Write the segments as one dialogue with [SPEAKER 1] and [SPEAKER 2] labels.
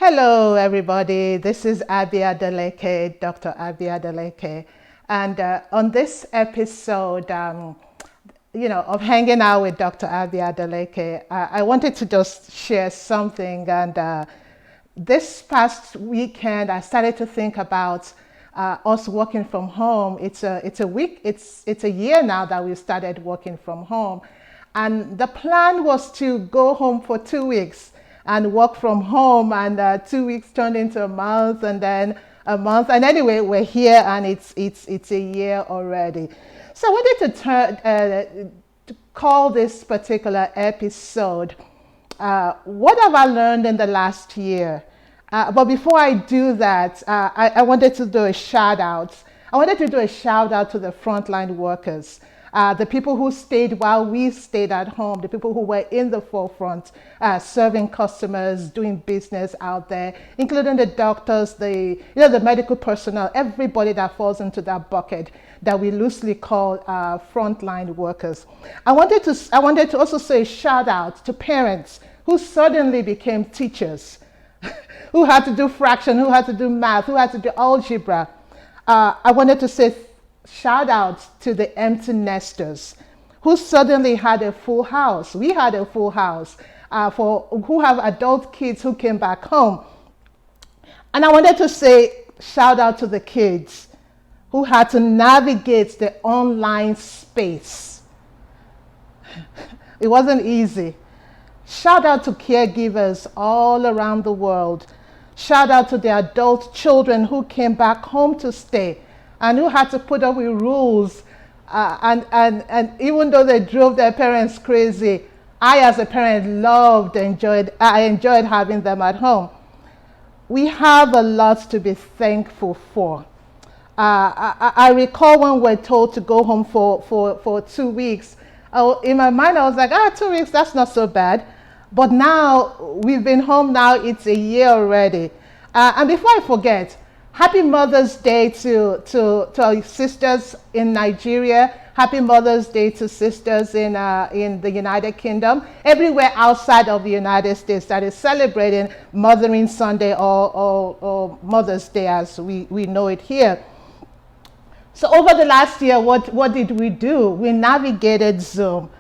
[SPEAKER 1] Hello, everybody. This is Eso-Adeleke, Dr. Eso-Adeleke. And on this episode, of hanging out with Dr. Eso-Adeleke, I wanted to just share something. And this past weekend, I started to think about us working from home. It's a year now that we started working from home. And the plan was to go home for 2 weeks and work from home, and 2 weeks turned into a month, and then a month, and anyway, we're here, and it's a year already. So I wanted to call this particular episode, "What have I learned in the last year?" But before I do that, I wanted to do a shout out. I wanted to do a shout out to the frontline workers. The people who stayed while we stayed at home, the people who were in the forefront, serving customers, doing business out there, including the doctors, the medical personnel, everybody that falls into that bucket that we loosely call frontline workers. I wanted to also say a shout out to parents who suddenly became teachers, who had to do fraction, who had to do math, who had to do algebra. I wanted to say shout out to the empty nesters who suddenly had a full house. We had a full house for who have adult kids who came back home. And I wanted to say shout out to the kids who had to navigate the online space. It wasn't easy. Shout out to caregivers all around the world. Shout out to the adult children who came back home to stay and who had to put up with rules. And even though they drove their parents crazy, I as a parent I enjoyed having them at home. We have a lot to be thankful for. I recall when we were told to go home for 2 weeks. In my mind, I was like, 2 weeks, that's not so bad. But now, we've been home now, it's a year already. And before I forget, Happy Mother's Day to our sisters in Nigeria. Happy Mother's Day to sisters in the United Kingdom. Everywhere outside of the United States that is celebrating Mothering Sunday or Mother's Day as we know it here. So over the last year, what did we do? We navigated Zoom.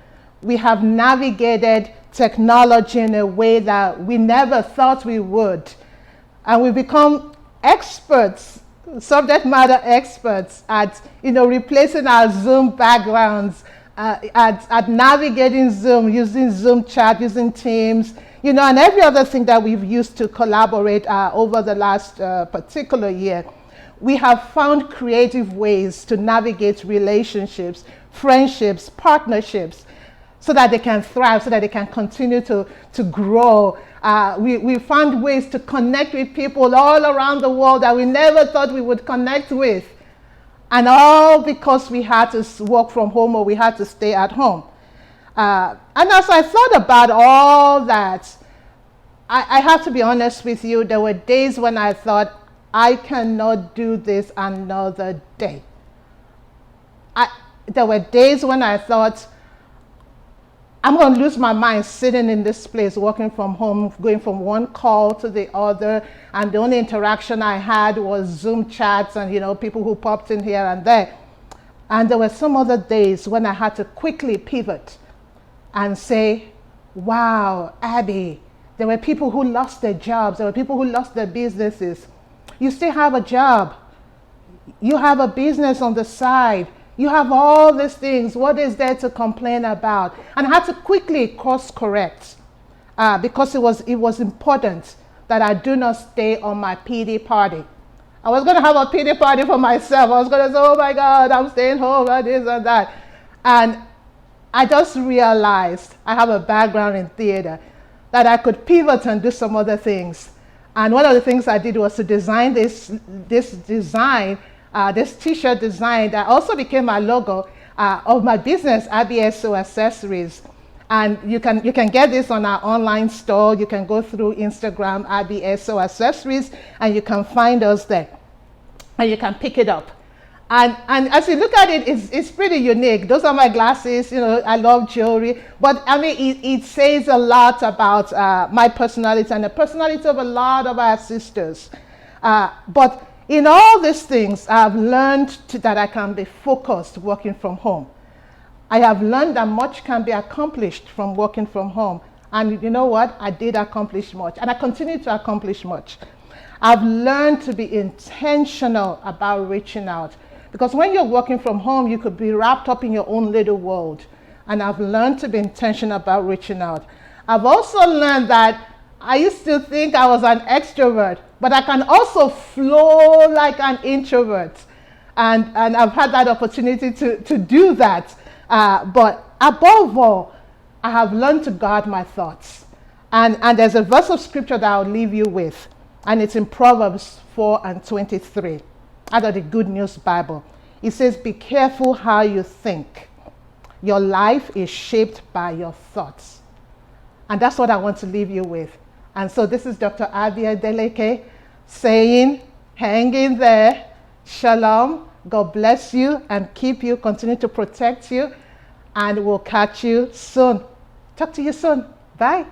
[SPEAKER 1] We have navigated technology in a way that we never thought we would. And we've become experts, subject matter experts at replacing our Zoom backgrounds, at navigating Zoom, using Zoom chat, using Teams, and every other thing that we've used to collaborate over the last particular year. We have found creative ways to navigate relationships, friendships, partnerships, so that they can thrive, so that they can continue to grow. We found ways to connect with people all around the world that we never thought we would connect with. And all because we had to work from home or we had to stay at home. And as I thought about all that, I have to be honest with you, there were days when I thought, I cannot do this another day. There were days when I thought, I'm going to lose my mind sitting in this place, working from home, going from one call to the other, and the only interaction I had was Zoom chats and, people who popped in here and there. And there were some other days when I had to quickly pivot and say, wow, Abby, there were people who lost their jobs. There were people who lost their businesses. You still have a job. You have a business on the side. You have all these things. What is there to complain about? And I had to quickly course correct because it was important that I do not stay on my PD party. I was going to have a PD party for myself. I was going to say, oh my God, I'm staying home, and this and that. And I just realized I have a background in theater, that I could pivot and do some other things. And one of the things I did was to design this t-shirt design that also became my logo of my business, Eso Accessories. And you can get this on our online store. You can go through Instagram, Eso Accessories, and you can find us there. And you can pick it up. And as you look at it, it's pretty unique. Those are my glasses. I love jewelry. But I mean, it says a lot about my personality and the personality of a lot of our sisters. But in all these things, I've learned that I can be focused working from home. I have learned that much can be accomplished from working from home. And you know what? I did accomplish much. And I continue to accomplish much. I've learned to be intentional about reaching out. Because when you're working from home, you could be wrapped up in your own little world. And I've learned to be intentional about reaching out. I've also learned that I used to think I was an extrovert, but I can also flow like an introvert. And I've had that opportunity to do that. But above all, I have learned to guard my thoughts. And there's a verse of scripture that I'll leave you with. And it's in Proverbs 4:23. Out of the Good News Bible. It says, be careful how you think. Your life is shaped by your thoughts. And that's what I want to leave you with. And so this is Dr. Eso-Adeleke saying, hang in there. Shalom. God bless you and keep you, continue to protect you. And we'll catch you soon. Talk to you soon. Bye.